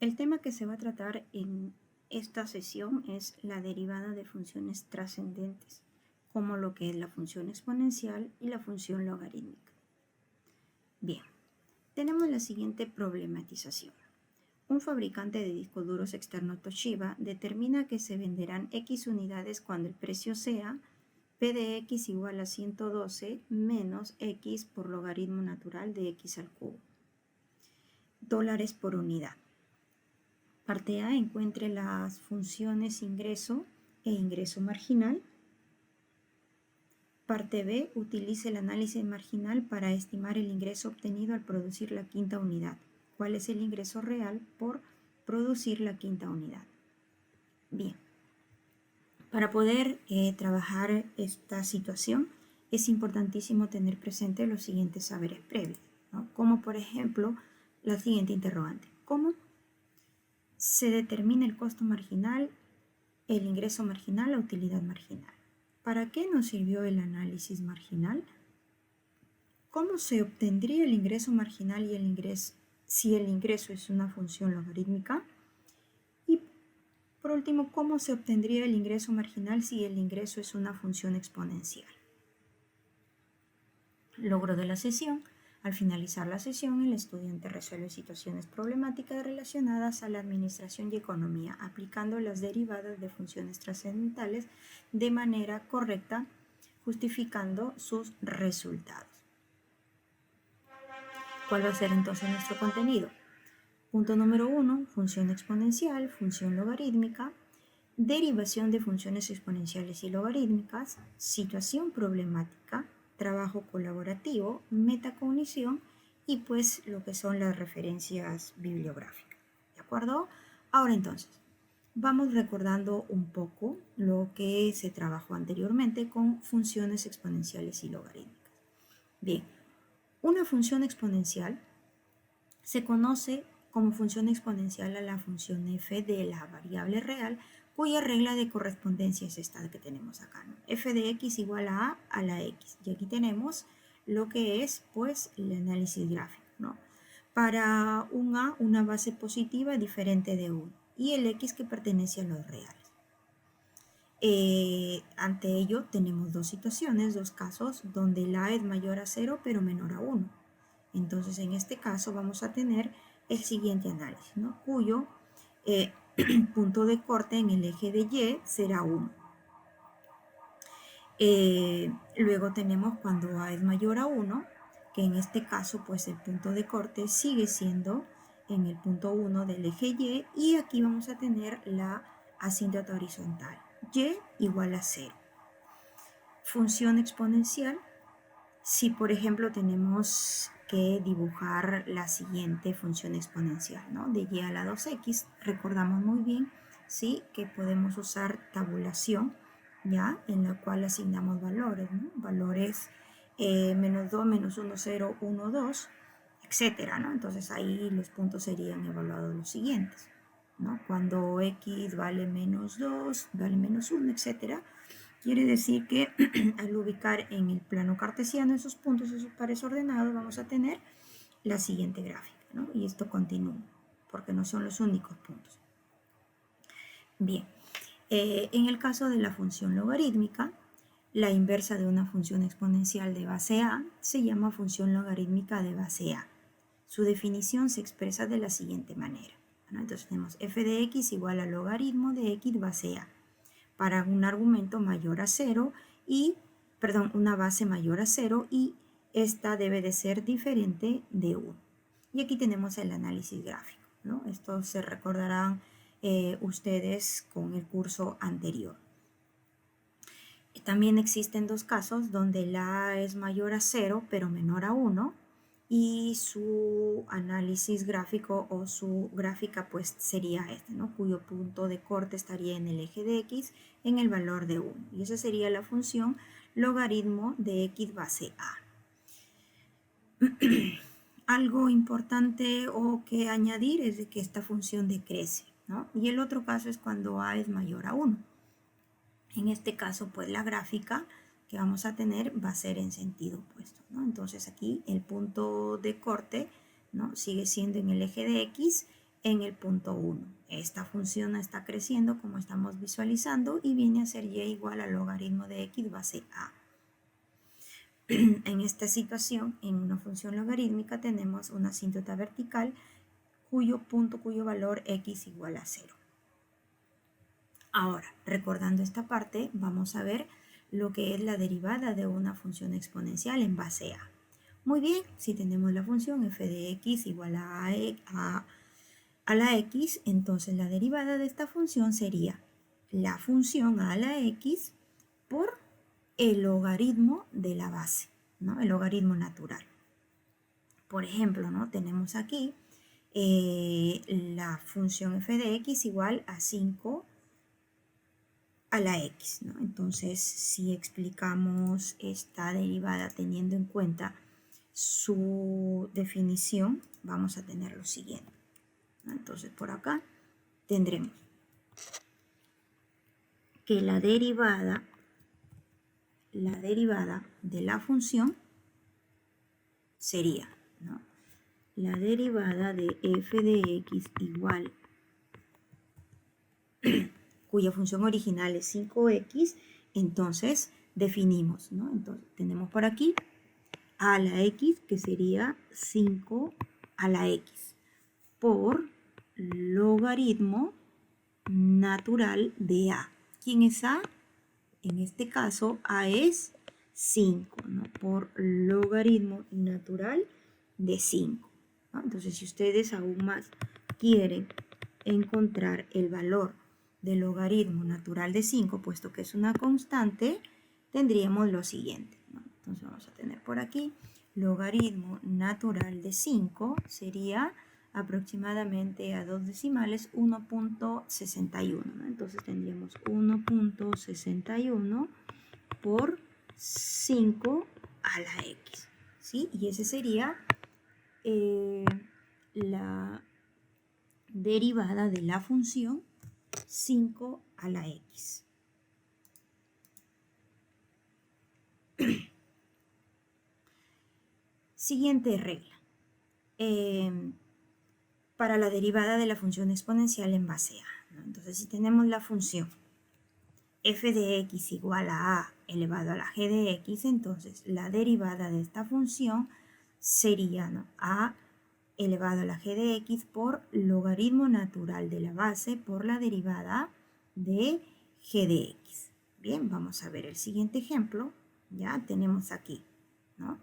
El tema que se va a tratar en esta sesión es la derivada de funciones trascendentes, como lo que es la función exponencial y la función logarítmica. Bien, tenemos la siguiente problematización. Un fabricante de discos duros externo Toshiba determina que se venderán X unidades cuando el precio sea P de X igual a 112 menos X por logaritmo natural de X al cubo. Dólares por unidad. Parte A, encuentre las funciones ingreso e ingreso marginal. Parte B, utilice el análisis marginal para estimar el ingreso obtenido al producir la quinta unidad. ¿Cuál es el ingreso real por producir la quinta unidad? Bien, para poder trabajar esta situación es importantísimo tener presente los siguientes saberes previos, ¿no? Como por ejemplo la siguiente interrogante: ¿cómo se determina el costo marginal, el ingreso marginal, la utilidad marginal? ¿Para qué nos sirvió el análisis marginal? ¿Cómo se obtendría el ingreso marginal y el ingreso si el ingreso es una función logarítmica? Y por último, ¿cómo se obtendría el ingreso marginal si el ingreso es una función exponencial? Logro de la sesión. Al finalizar la sesión, el estudiante resuelve situaciones problemáticas relacionadas a la administración y economía, aplicando las derivadas de funciones trascendentales de manera correcta, justificando sus resultados. ¿Cuál va a ser entonces nuestro contenido? Punto número 1, función exponencial, función logarítmica, derivación de funciones exponenciales y logarítmicas, situación problemática, trabajo colaborativo, metacognición y pues lo que son las referencias bibliográficas. ¿De acuerdo? Ahora entonces, vamos recordando un poco lo que se trabajó anteriormente con funciones exponenciales y logarítmicas. Bien, una función exponencial se conoce como función exponencial a la función f de la variable real, cuya regla de correspondencia es esta que tenemos acá, ¿no? F de x igual a la x. Y aquí tenemos lo que es, pues, el análisis gráfico, ¿no? Para un a, una base positiva diferente de 1 y el x que pertenece a los reales. Ante ello tenemos dos situaciones, dos casos, donde el a es mayor a 0 pero menor a 1. Entonces, en este caso vamos a tener el siguiente análisis, ¿no? Cuyo punto de corte en el eje de Y será 1. Luego tenemos cuando A es mayor a 1, que en este caso pues el punto de corte sigue siendo en el punto 1 del eje Y, y aquí vamos a tener la asíntota horizontal, Y igual a 0. Función exponencial. Si, por ejemplo, tenemos que dibujar la siguiente función exponencial, ¿no? De y a la 2x, recordamos muy bien, ¿sí? Que podemos usar tabulación, ¿ya? En la cual asignamos valores, ¿no? Valores menos 2, menos 1, 0, 1, 2, etcétera, ¿no? Entonces ahí los puntos serían evaluados los siguientes, ¿no? Cuando x vale menos 2, vale menos 1, etcétera. Quiere decir que al ubicar en el plano cartesiano esos puntos, esos pares ordenados, vamos a tener la siguiente gráfica, ¿no? Y esto continúa, porque no son los únicos puntos. Bien, en el caso de la función logarítmica, la inversa de una función exponencial de base a se llama función logarítmica de base a. Su definición se expresa de la siguiente manera, ¿no? Entonces tenemos f de x igual al logaritmo de x base a. Para un argumento mayor a 0 y, una base mayor a 0 y esta debe de ser diferente de 1. Y aquí tenemos el análisis gráfico, ¿no? Esto se recordarán ustedes con el curso anterior. También existen dos casos donde la A es mayor a 0 pero menor a 1 y su análisis gráfico o su gráfica pues sería este, ¿no? Cuyo punto de corte estaría en el eje de x en el valor de 1. Y esa sería la función logaritmo de x base a. Algo importante o que añadir es de que esta función decrece, ¿no? Y el otro caso es cuando a es mayor a 1. En este caso, pues la gráfica que vamos a tener va a ser en sentido opuesto, ¿no? Entonces aquí el punto de corte, ¿no? Sigue siendo en el eje de x en el punto 1. Esta función está creciendo como estamos visualizando y viene a ser y igual al logaritmo de x base a. En esta situación, en una función logarítmica, tenemos una asíntota vertical cuyo valor x igual a 0. Ahora, recordando esta parte, vamos a ver lo que es la derivada de una función exponencial en base a. Muy bien, si tenemos la función f de x igual a la x, entonces la derivada de esta función sería la función a la x por el logaritmo de la base, ¿no? El logaritmo natural. Por ejemplo, ¿no? Tenemos aquí la función f de x igual a 5 a la x, ¿no? Entonces, si explicamos esta derivada teniendo en cuenta su definición, vamos a tener lo siguiente, ¿no? Entonces, por acá tendremos que la derivada de la función sería, ¿no? La derivada de f de x igual, cuya función original es 5x, entonces definimos, ¿no? Entonces tenemos por aquí a la x, que sería 5 a la x, por logaritmo natural de a. ¿Quién es a? En este caso, a es 5, ¿no? Por logaritmo natural de 5. ¿No? Entonces, si ustedes aún más quieren encontrar el valor del logaritmo natural de 5, puesto que es una constante, tendríamos lo siguiente, ¿no? Entonces, vamos a tener por aquí logaritmo natural de 5 sería aproximadamente a 2 decimales 1.61, ¿no? Entonces tendríamos 1.61 por 5 a la x, ¿sí? Y ese sería la derivada de la función 5 a la x. Siguiente regla. Para la derivada de la función exponencial en base a, ¿no? Entonces, si tenemos la función f de x igual a a elevado a la g de x, entonces la derivada de esta función sería, ¿no?, a elevado a la g de x por logaritmo natural de la base por la derivada de g de x. Bien, vamos a ver el siguiente ejemplo. Ya tenemos aquí, ¿no?,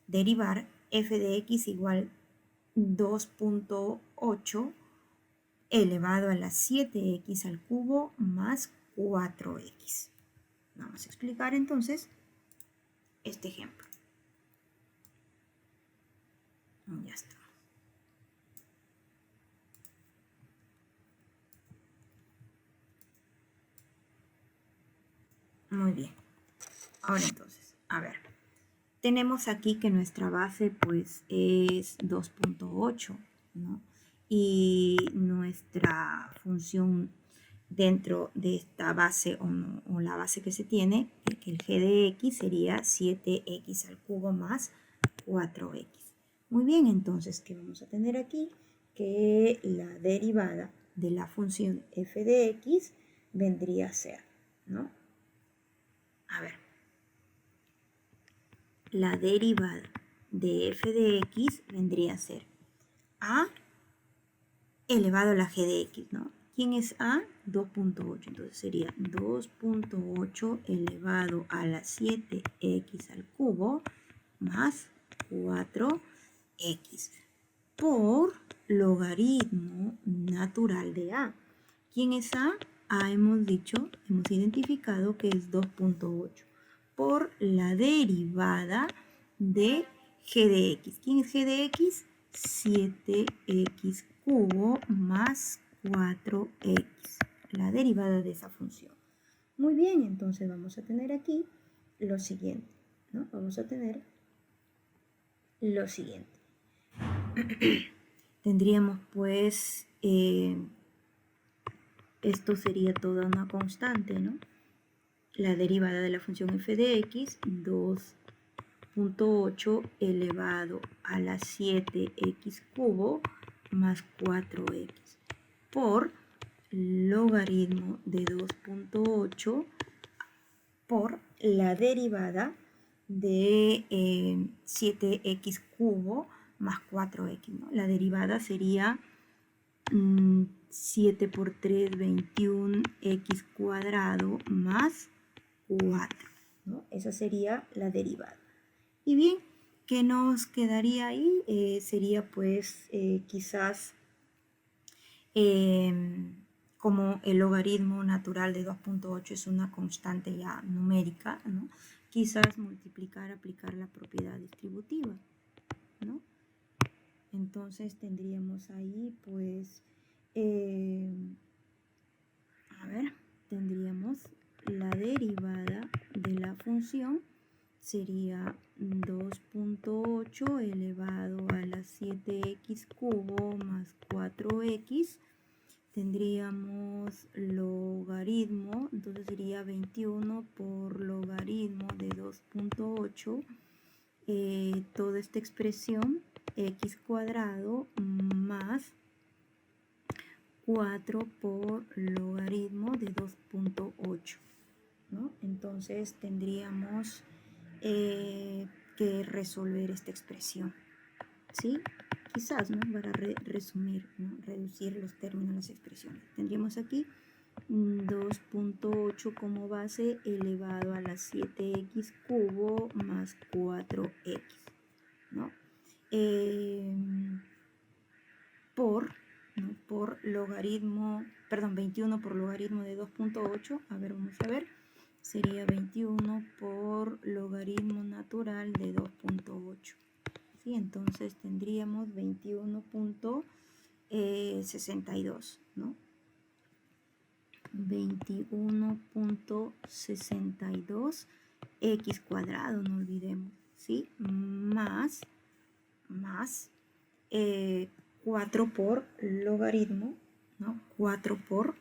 derivar f de x igual 2.8 elevado a la 7x al cubo más 4x. Vamos a explicar entonces este ejemplo. Ya está. Muy bien. Ahora entonces, a ver. Tenemos aquí que nuestra base pues es 2.8, ¿no? Y nuestra función dentro de esta base o la base que se tiene, que el g de x sería 7x al cubo más 4x. Muy bien, entonces, ¿qué vamos a tener aquí? Que la derivada de la función f de x vendría a ser, ¿no? A ver. La derivada de f de x vendría a ser a elevado a la g de x, ¿no? ¿Quién es a? 2.8. Entonces sería 2.8 elevado a la 7x al cubo más 4x por logaritmo natural de a. ¿Quién es a? A hemos identificado que es 2.8 por la derivada de g de x. ¿Quién es g de x? 7x cubo más 4x, la derivada de esa función. Muy bien, entonces vamos a tener aquí lo siguiente, ¿no? Vamos a tener lo siguiente. Tendríamos pues, esto sería toda una constante, ¿no? La derivada de la función f de x, 2.8 elevado a la 7x cubo más 4x por logaritmo de 2.8 por la derivada de 7x cubo más 4x, ¿no? La derivada sería 7 por 3, 21x cuadrado más 4, ¿no? Esa sería la derivada. Y bien, ¿qué nos quedaría ahí? Sería pues quizás como el logaritmo natural de 2.8 es una constante ya numérica, ¿no? Quizás multiplicar, aplicar la propiedad distributiva, ¿no? Entonces tendríamos ahí pues, tendríamos la derivada de la función sería 2.8 elevado a la 7x cubo más 4x. Tendríamos logaritmo, entonces sería 21 por logaritmo de 2.8, toda esta expresión x cuadrado más 4 por logaritmo de 2.8, ¿no? Entonces tendríamos que resolver esta expresión, ¿sí? Quizás, ¿no? Para resumir, ¿no? Reducir los términos de las expresiones. Tendríamos aquí 2.8 como base elevado a la 7x cubo más 4x, ¿no? Por logaritmo, perdón, 21 por logaritmo de 2.8, a ver, vamos a ver, sería 21 por logaritmo natural de 2.8. ¿Sí? Entonces tendríamos 21.62, ¿no? 21.62 x cuadrado, no olvidemos, ¿sí? Más 4 por logaritmo, ¿no? 4 por,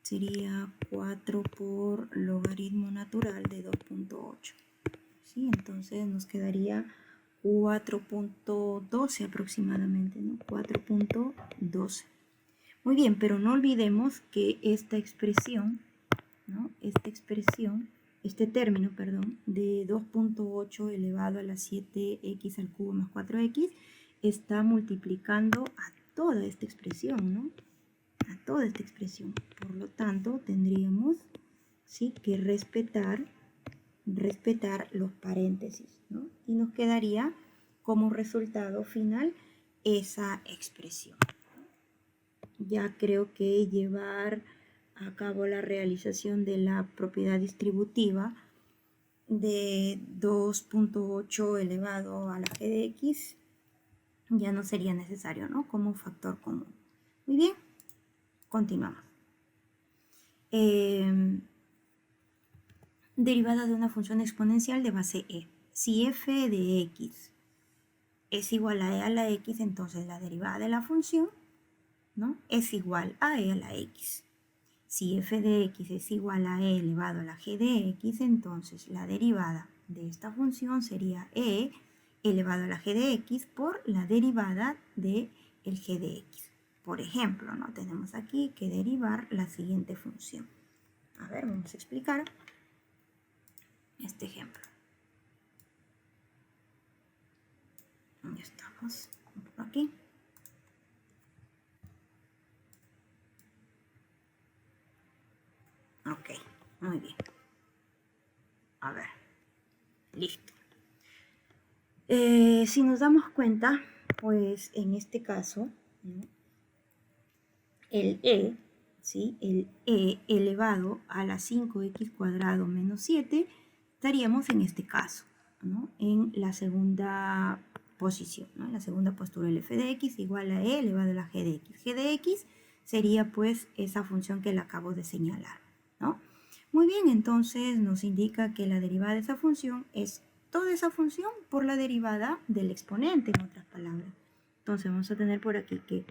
sería 4 por logaritmo natural de 2.8, ¿sí? Entonces nos quedaría 4.12 aproximadamente, ¿no? 4.12. Muy bien, pero no olvidemos que esta expresión, ¿no? Este término, perdón, de 2.8 elevado a la 7x al cubo más 4x, está multiplicando a toda esta expresión, ¿no? A toda esta expresión. Por lo tanto, tendríamos, ¿sí?, que respetar los paréntesis, ¿no? Y nos quedaría como resultado final esa expresión. Ya creo que llevar a cabo la realización de la propiedad distributiva de 2.8 elevado a la g de x ya no sería necesario, ¿no? Como factor común. Muy bien, continuamos. Derivada de una función exponencial de base e. Si f de x es igual a e a la x, entonces la derivada de la función, ¿no?, es igual a e a la x. Si f de x es igual a e elevado a la g de x, entonces la derivada de esta función sería e elevado a la g de x por la derivada de el g de x. Por ejemplo, ¿no?, tenemos aquí que derivar la siguiente función. A ver, vamos a explicar este ejemplo. Ya estamos aquí. Ok, muy bien. A ver, listo. Si nos damos cuenta, pues en este caso, ¿no?, el e, ¿sí?, el e elevado a la 5x cuadrado menos 7, estaríamos en este caso, ¿no?, en la segunda posición, ¿no?, en la segunda postura, el f de x igual a e elevado a la g de x. G de x sería pues esa función que le acabo de señalar, ¿no? Muy bien, entonces nos indica que la derivada de esa función es toda esa función por la derivada del exponente, en otras palabras. Entonces vamos a tener por aquí que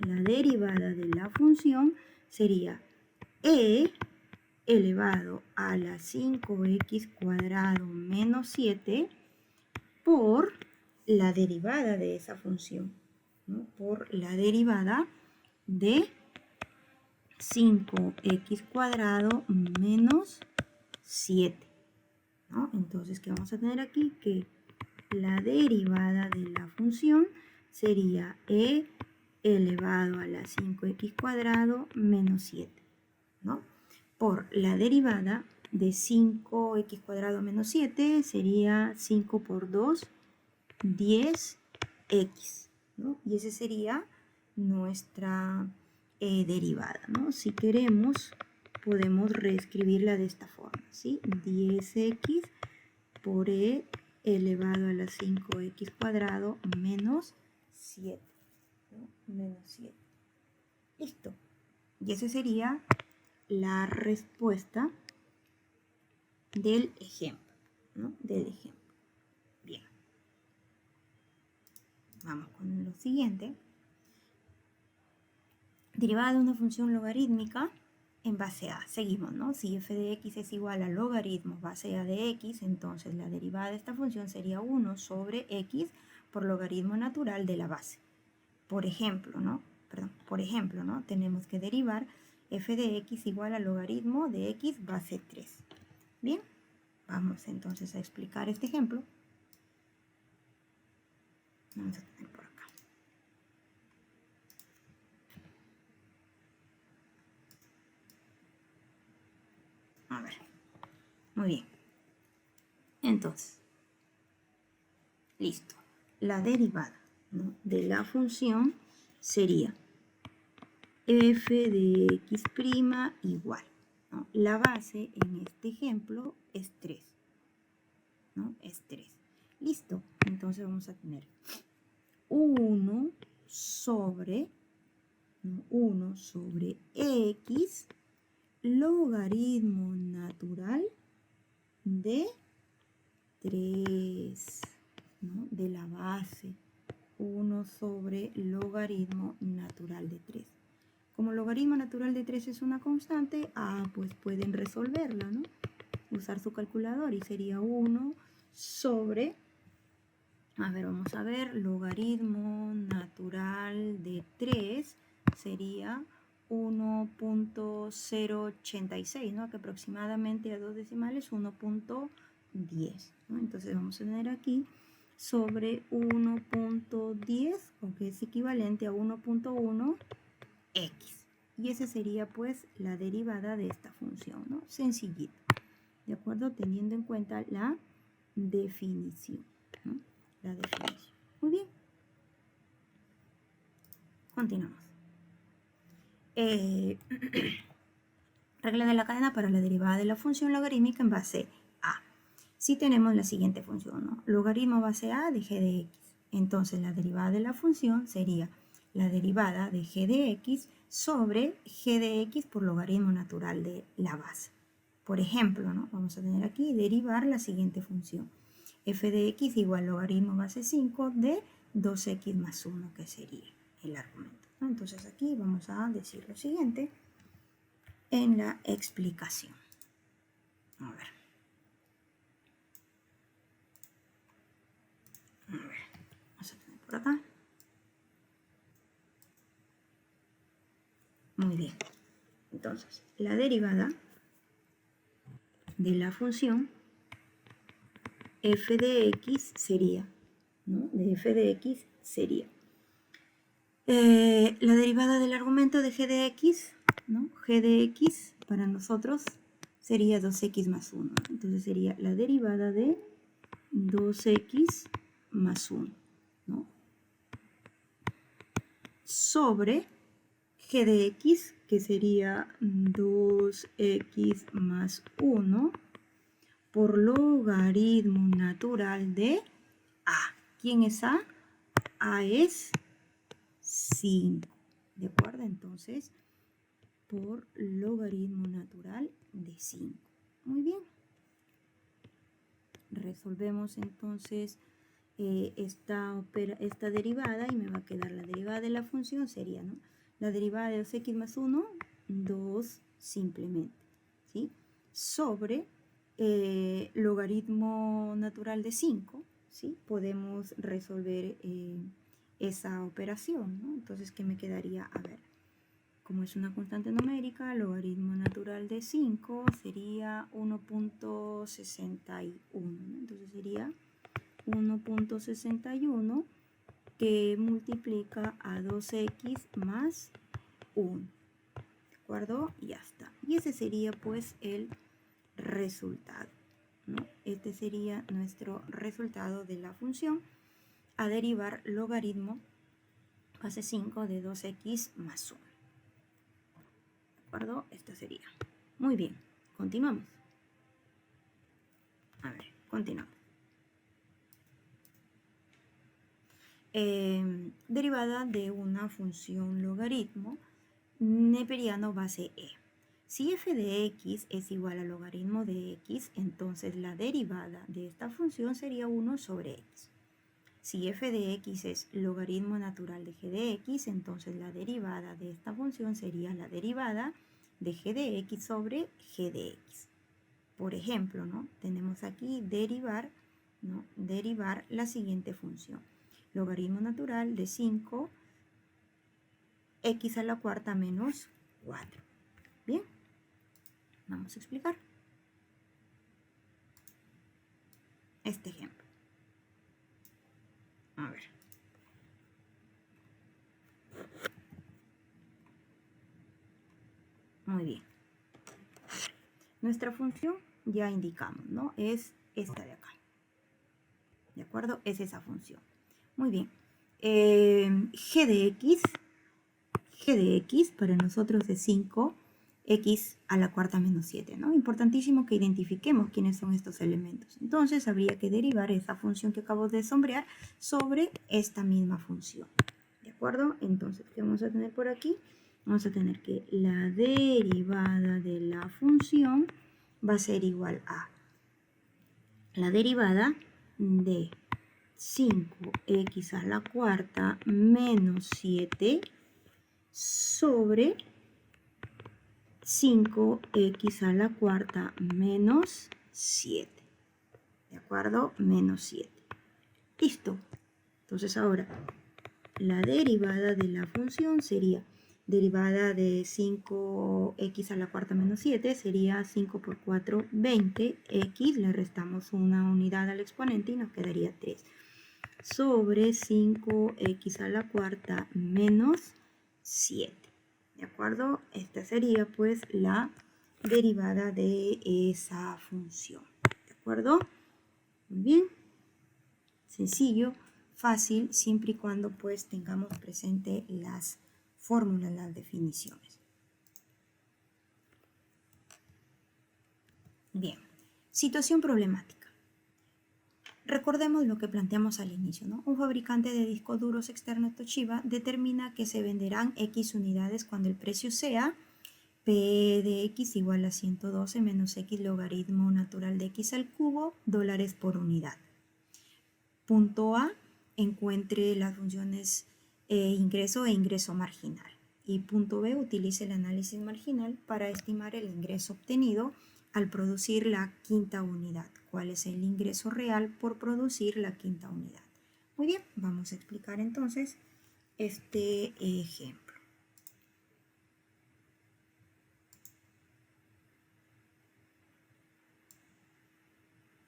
la derivada de la función sería e elevado a la 5x cuadrado menos 7 por la derivada de esa función, ¿no? Por la derivada de 5x cuadrado menos 7. ¿No? Entonces, ¿qué vamos a tener aquí? Que la derivada de la función sería e elevado a la 5x cuadrado menos 7, ¿no? Por la derivada de 5x cuadrado menos 7 sería 5 por 2, 10x, ¿no? Y esa sería nuestra derivada, ¿no? Si queremos, podemos reescribirla de esta forma, ¿sí? 10x por e elevado a la 5x cuadrado menos 7, ¿no? Menos 7. Listo. Y esa sería la respuesta del ejemplo, ¿no? Del ejemplo. Bien. Vamos con lo siguiente. Derivada de una función logarítmica en base a. Seguimos, ¿no? Si f de x es igual a logaritmo base a de x, entonces la derivada de esta función sería 1 sobre x por logaritmo natural de la base. Por ejemplo, ¿no? Tenemos que derivar f de x igual a logaritmo de x base 3. Bien, vamos entonces a explicar este ejemplo. Vamos a tener por acá. A ver, muy bien. Entonces, listo. La derivada, ¿no?, de la función sería f de x' igual, ¿no? La base en este ejemplo es 3, ¿no? Es 3. Listo. Entonces vamos a tener 1 sobre, ¿no?, 1 sobre x logaritmo natural de 3, ¿no?, de la base. 1 sobre logaritmo natural de 3. Como logaritmo natural de 3 es una constante, pues pueden resolverla, ¿no? Usar su calculador y sería 1 sobre, a ver, vamos a ver, logaritmo natural de 3 sería 1.086, ¿no? Que aproximadamente a 2 decimales 1.10, ¿no? Entonces vamos a tener aquí sobre 1.10, que es equivalente a 1.1x. Y esa sería pues la derivada de esta función, ¿no? Sencillito, ¿de acuerdo? Teniendo en cuenta la definición, ¿no? La definición. Muy bien. Continuamos. Regla de la cadena para la derivada de la función logarítmica en base a. Si tenemos la siguiente función, ¿no? Logaritmo base a de g de x. Entonces la derivada de la función sería la derivada de g de x sobre g de x por logaritmo natural de la base. Por ejemplo, ¿no?, vamos a tener aquí derivar la siguiente función. F de x igual logaritmo base 5 de 2x más 1, que sería el argumento, ¿no? Entonces aquí vamos a decir lo siguiente en la explicación. A ver. Vamos a tener por acá. Muy bien. Entonces, la derivada de la función f de x sería, ¿no?, de f de x sería la derivada del argumento de g de x, ¿no? G de x para nosotros sería 2x más 1. Entonces sería la derivada de 2x más 1, ¿no?, sobre g de x, que sería 2x más 1 por logaritmo natural de a. ¿Quién es a? A es 5, ¿de acuerdo? Entonces, por logaritmo natural de 5. Muy bien. Resolvemos entonces esta derivada y me va a quedar la derivada de la función sería, ¿no?, la derivada de 2x más 1, 2 simplemente, ¿sí?, sobre logaritmo natural de 5, ¿sí? Podemos resolver esa operación, ¿no? Entonces, ¿qué me quedaría? A ver, como es una constante numérica, logaritmo natural de 5 sería 1.61, ¿no? Entonces sería 1.61 que multiplica a 2x más 1, ¿de acuerdo? Y ya está. Y ese sería pues el resultado, ¿no? Este sería nuestro resultado de la función a derivar logaritmo base 5 de 2x más 1. ¿De acuerdo? Esto sería. Muy bien, continuamos. A ver, continuamos. Derivada de una función logaritmo neperiano base e. Si f de x es igual al logaritmo de x, entonces la derivada de esta función sería 1 sobre x. Si f de x es logaritmo natural de g de x, entonces la derivada de esta función sería la derivada de g de x sobre g de x. Por ejemplo, ¿no? Tenemos aquí derivar, ¿no? Derivar la siguiente función. Logaritmo natural de 5 x a la cuarta menos 4. Bien, vamos a explicar este ejemplo. A ver. Muy bien. Nuestra función ya indicamos, ¿no? Es esta de acá. ¿De acuerdo? Es esa función. Muy bien. G de x para nosotros es 5, x a la cuarta menos 7, ¿no? Importantísimo que identifiquemos quiénes son estos elementos. Entonces habría que derivar esa función que acabo de sombrear sobre esta misma función. ¿De acuerdo? Entonces, ¿qué vamos a tener por aquí? Vamos a tener que la derivada de la función va a ser igual a la derivada de 5x a la cuarta menos 7 sobre 5x a la cuarta menos 7. ¿De acuerdo? Menos 7. Listo. Entonces ahora la derivada de la función sería derivada de 5x a la cuarta menos 7 sería 5 por 4, 20. X, le restamos una unidad al exponente y nos quedaría 3. Sobre 5x a la cuarta menos 7. ¿De acuerdo? Esta sería pues la derivada de esa función. ¿De acuerdo? Muy bien. Sencillo, fácil, siempre y cuando pues tengamos presente las fórmulas, las definiciones. Bien, situación problemática. Recordemos lo que planteamos al inicio, ¿no? Un fabricante de discos duros externos Toshiba determina que se venderán X unidades cuando el precio sea P de X igual a 112 menos X logaritmo natural de X al cubo dólares por unidad. Punto A, encuentre las funciones ingreso e ingreso marginal. Y punto B, utilice el análisis marginal para estimar el ingreso obtenido al producir la quinta unidad. ¿Cuál es el ingreso real por producir la quinta unidad? Muy bien, vamos a explicar entonces este ejemplo.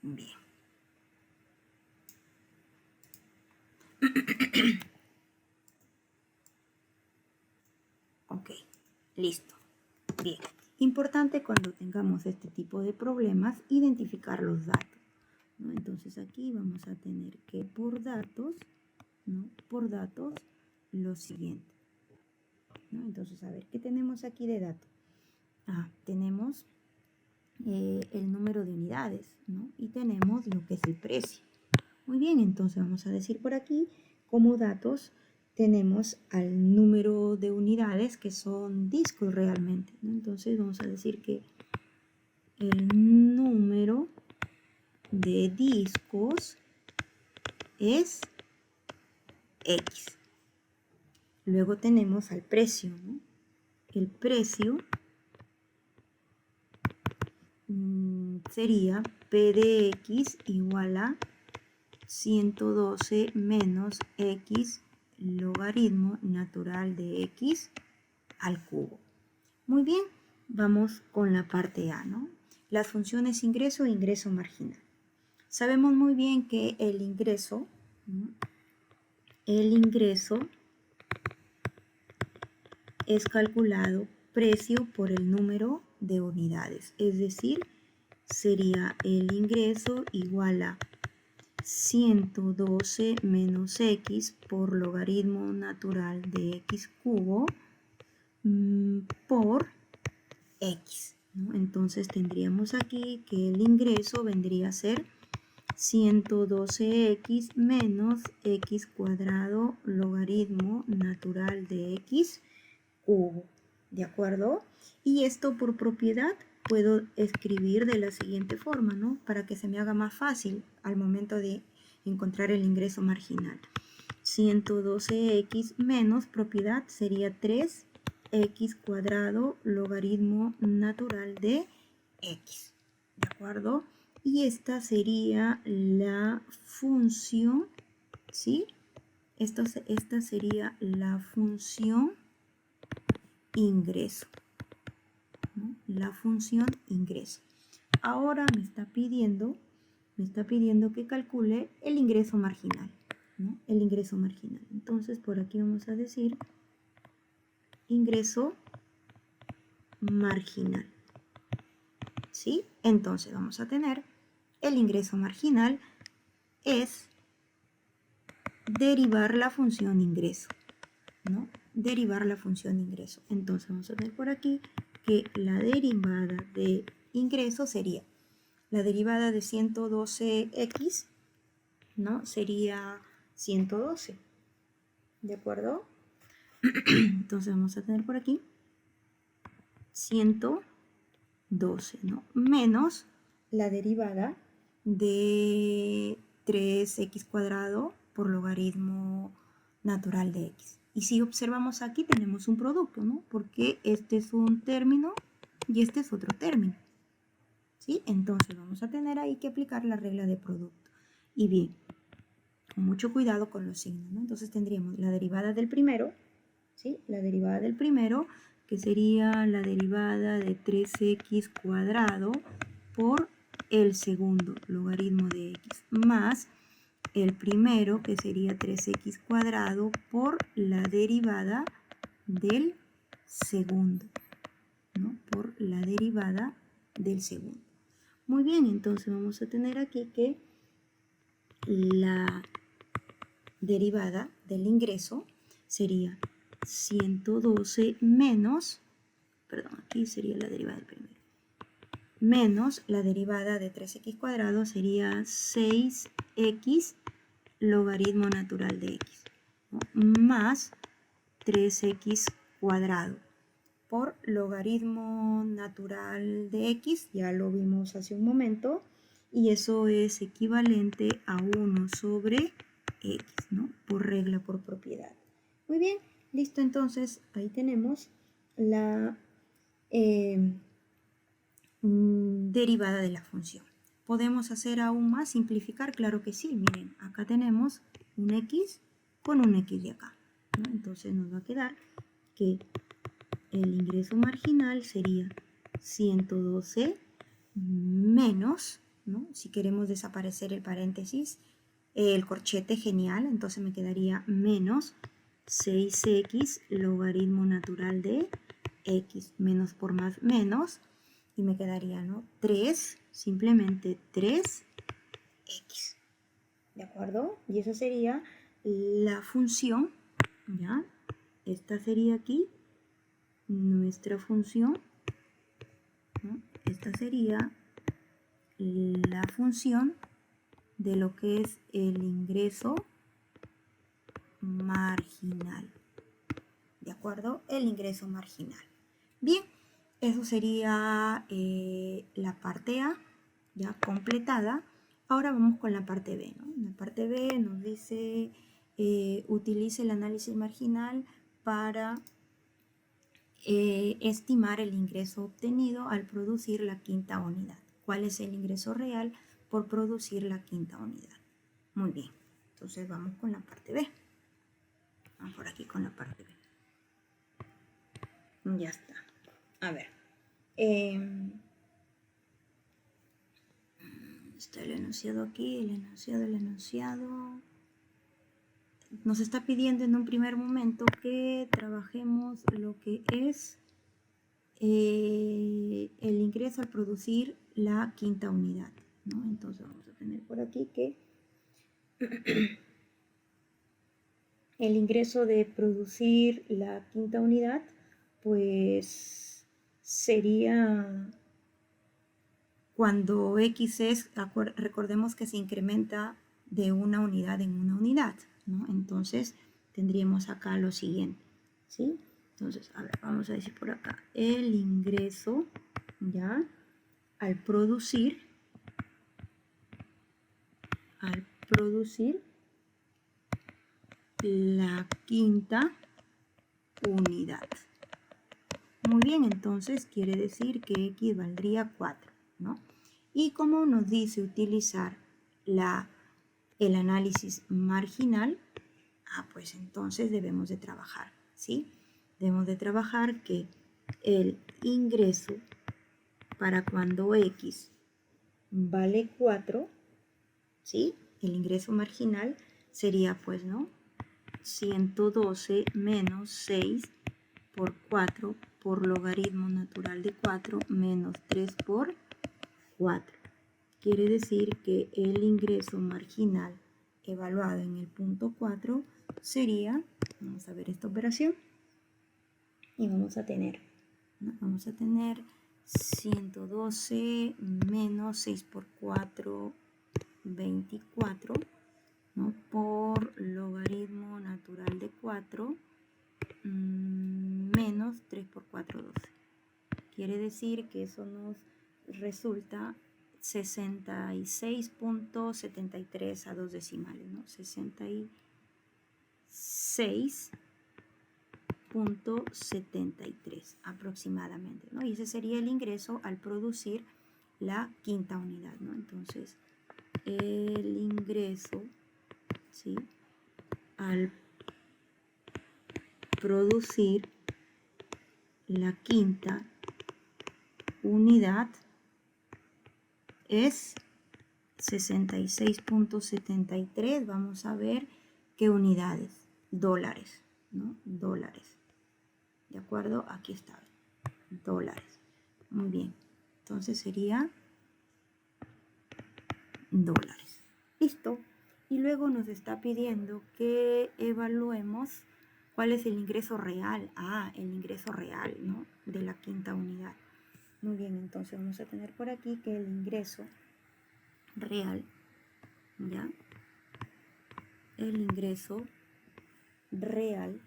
Bien. Ok, listo. Bien. Importante cuando tengamos este tipo de problemas, identificar los datos, ¿no? Entonces aquí vamos a tener que por datos, ¿no? Por datos, lo siguiente, ¿no? Entonces, a ver, ¿qué tenemos aquí de datos? Tenemos el número de unidades, ¿no? Y tenemos lo que es el precio. Muy bien, entonces vamos a decir por aquí, como datos, tenemos al número de unidades que son discos realmente, ¿no? Entonces vamos a decir que el número de discos es X. Luego tenemos al precio, ¿no? El precio sería P de X igual a 112 menos X logaritmo natural de x al cubo. Muy bien, vamos con la parte A, ¿no? Las funciones ingreso e ingreso marginal. Sabemos muy bien que el ingreso, ¿no? El ingreso es calculado precio por el número de unidades, es decir, sería el ingreso igual a 112 menos x por logaritmo natural de x cubo por x, ¿no? Entonces tendríamos aquí que el ingreso vendría a ser 112x menos x cuadrado logaritmo natural de x cubo, ¿de acuerdo? Y esto por propiedad puedo escribir de la siguiente forma, ¿no? Para que se me haga más fácil al momento de encontrar el ingreso marginal. 112x menos propiedad sería 3x cuadrado logaritmo natural de x, ¿de acuerdo? Y esta sería la función, ¿sí? Esta sería la función ingreso, ¿no? La función ingreso. Ahora me está pidiendo que calcule el ingreso marginal, ¿no? El ingreso marginal. Entonces por aquí vamos a decir ingreso marginal, ¿sí? Entonces vamos a tener el ingreso marginal es derivar la función ingreso, ¿no? Derivar la función ingreso. Entonces vamos a tener por aquí que la derivada de ingreso sería la derivada de 112x, ¿no? Sería 112, ¿de acuerdo? Entonces vamos a tener por aquí 112, ¿no? Menos la derivada de 3x cuadrado por logaritmo natural de x. Y si observamos aquí tenemos un producto, ¿no? Porque este es un término y este es otro término, ¿sí? Entonces vamos a tener ahí que aplicar la regla de producto. Y bien, con mucho cuidado con los signos, ¿no? Entonces tendríamos la derivada del primero, ¿sí? La derivada del primero, que sería la derivada de 3x cuadrado por el segundo logaritmo de x, más el primero, que sería 3x cuadrado por la derivada del segundo, ¿no? Por la derivada del segundo. Muy bien, entonces vamos a tener aquí que la derivada del ingreso sería 112 menos, perdón, aquí sería la derivada del primero, menos la derivada de 3x cuadrado sería 6x logaritmo natural de x, ¿no? Más 3x cuadrado por logaritmo natural de x, ya lo vimos hace un momento, y eso es equivalente a 1 sobre x, ¿no? Por regla, por propiedad. Muy bien, listo, entonces ahí tenemos la derivada de la función. ¿Podemos hacer aún más, simplificar? Claro que sí, miren, acá tenemos un x con un x de acá, ¿no? Entonces nos va a quedar que el ingreso marginal sería 112 menos, ¿no? Si queremos desaparecer el paréntesis, el corchete, genial, entonces me quedaría menos 6x logaritmo natural de x, menos por más menos, y me quedaría, ¿no? 3, simplemente 3x, ¿de acuerdo? Y eso sería la función, ¿ya? Esta sería aquí nuestra función, ¿no? Esta sería la función de lo que es el ingreso marginal, ¿de acuerdo? El ingreso marginal. Bien, eso sería la parte A ya completada. Ahora vamos con la parte B, ¿no? En la parte B nos dice utilice el análisis marginal para estimar el ingreso obtenido al producir la quinta unidad. ¿Cuál es el ingreso real por producir la quinta unidad? Muy bien, entonces vamos con la parte B. por aquí con la parte B. Ya está. A ver. Está el enunciado aquí, el enunciado. Nos está pidiendo en un primer momento que trabajemos lo que es el ingreso al producir la quinta unidad, ¿no? Entonces vamos a tener por aquí que el ingreso de producir la quinta unidad, pues sería cuando X es, recordemos que se incrementa de una unidad en una unidad, ¿no? Entonces tendríamos acá lo siguiente, ¿sí? Entonces, a ver, vamos a decir por acá, el ingreso, ¿ya? Al producir la quinta unidad. Muy bien, entonces quiere decir que X valdría 4, ¿no? Y como nos dice utilizar el análisis marginal, pues entonces debemos de trabajar, ¿sí? Debemos de trabajar que el ingreso para cuando X vale 4, ¿sí? El ingreso marginal sería, pues, ¿no? 112 menos 6 por 4 por logaritmo natural de 4 menos 3 por 4. Quiere decir que el ingreso marginal evaluado en el punto 4 sería, vamos a ver esta operación, y vamos a tener 112 menos 6 por 4, 24, ¿no? Por logaritmo natural de 4 menos 3 por 4, 12. Quiere decir que eso nos resulta 66.73 a dos decimales, ¿no? 66.73 aproximadamente, ¿no? Y ese sería el ingreso al producir la quinta unidad, ¿no? Entonces, el ingreso, ¿sí? Al producir la quinta unidad es 66.73. Vamos a ver qué unidades. Dólares, ¿no? Dólares. ¿De acuerdo? Aquí está. Dólares. Muy bien. Entonces sería dólares. Listo. Y luego nos está pidiendo que evaluemos cuál es el ingreso real. El ingreso real, ¿no? De la quinta unidad. Muy bien, entonces vamos a tener por aquí que el ingreso real, ¿ya? El ingreso real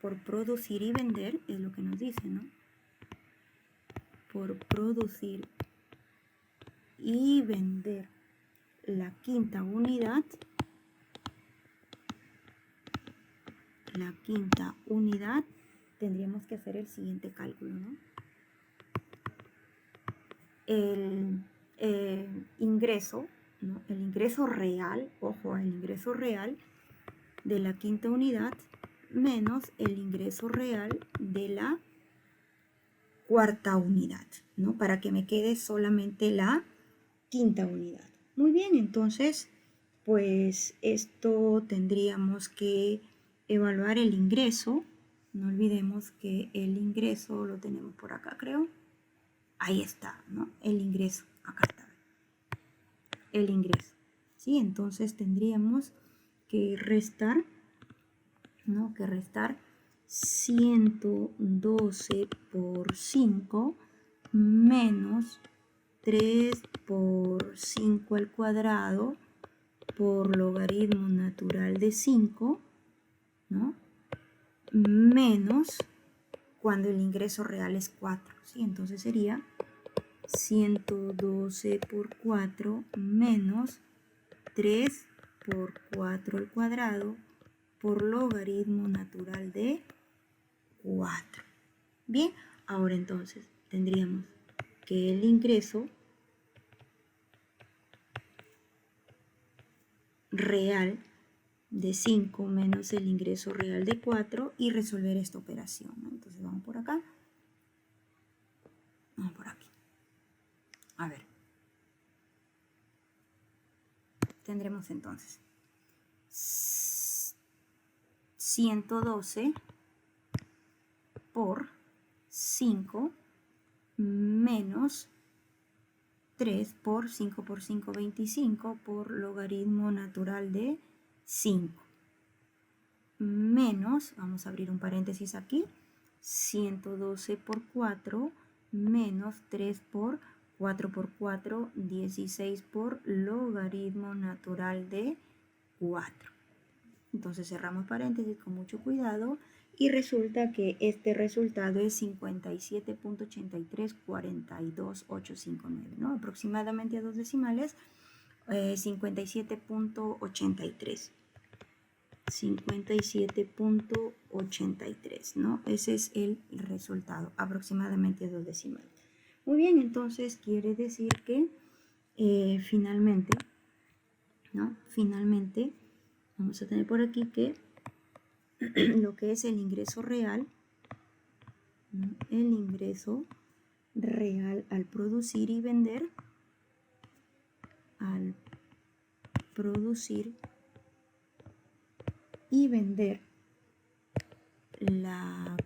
por producir y vender es lo que nos dice, ¿no? Por producir y vender la quinta unidad, tendríamos que hacer el siguiente cálculo, ¿no? El ingreso, ¿no? El ingreso real, ojo, el ingreso real de la quinta unidad menos el ingreso real de la cuarta unidad, ¿no? Para que me quede solamente la quinta unidad. Muy bien, entonces, pues esto tendríamos que evaluar el ingreso. No olvidemos que el ingreso lo tenemos por acá, creo. Ahí está, ¿no? El ingreso, acá está. El ingreso, ¿sí? Entonces tendríamos que restar, ¿no? Que restar 112 por 5 menos 3 por 5 al cuadrado por logaritmo natural de 5, ¿no? Menos cuando el ingreso real es 4, ¿sí? Entonces sería 112 por 4 menos 3 por 4 al cuadrado por logaritmo natural de 4. Bien, ahora entonces tendríamos que el ingreso real de 5 menos el ingreso real de 4 y resolver esta operación, ¿no? Entonces vamos por acá. Vamos por aquí. A ver. Tendremos entonces 112 por 5 menos 3 por 5 por 5, 25 por logaritmo natural de 5 menos, vamos a abrir un paréntesis aquí, 112 por 4 menos 3 por 4 por 4, 16 por logaritmo natural de 4. Entonces cerramos paréntesis con mucho cuidado y resulta que este resultado es 57.8342.859, ¿no? Aproximadamente a 2 decimales, 57.83. 57.83, ¿no? Ese es el resultado, aproximadamente a 2 decimales. Muy bien, entonces quiere decir que finalmente, ¿no? Finalmente, vamos a tener por aquí que lo que es el ingreso real, ¿no? El ingreso real al producir y vender, la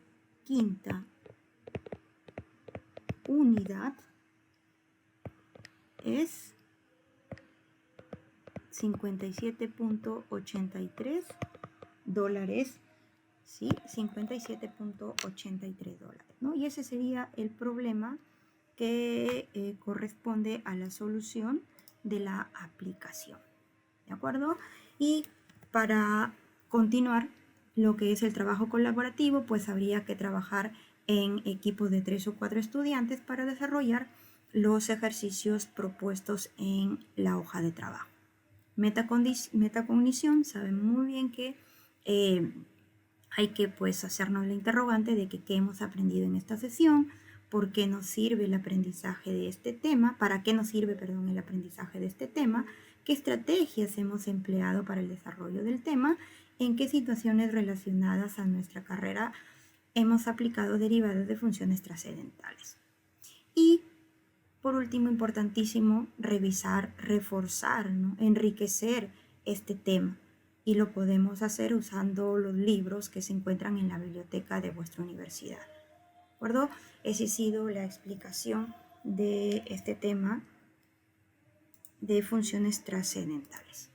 quinta unidad es 57.83 dólares, ¿sí? 57.83 dólares, ¿no? Y ese sería el problema que corresponde a la solución de la aplicación, ¿de acuerdo? Y para continuar lo que es el trabajo colaborativo, pues habría que trabajar en equipos de 3 o 4 estudiantes para desarrollar los ejercicios propuestos en la hoja de trabajo. Metacognición, saben muy bien que hay que pues hacernos la interrogante de que qué hemos aprendido en esta sesión, por qué nos sirve el aprendizaje de este tema, para qué nos sirve, perdón, el aprendizaje de este tema, qué estrategias hemos empleado para el desarrollo del tema, en qué situaciones relacionadas a nuestra carrera hemos aplicado derivadas de funciones trascendentales. Y por último, importantísimo, revisar, reforzar, ¿no? Enriquecer este tema. Y lo podemos hacer usando los libros que se encuentran en la biblioteca de vuestra universidad. ¿De acuerdo? Esa ha sido la explicación de este tema de funciones trascendentales.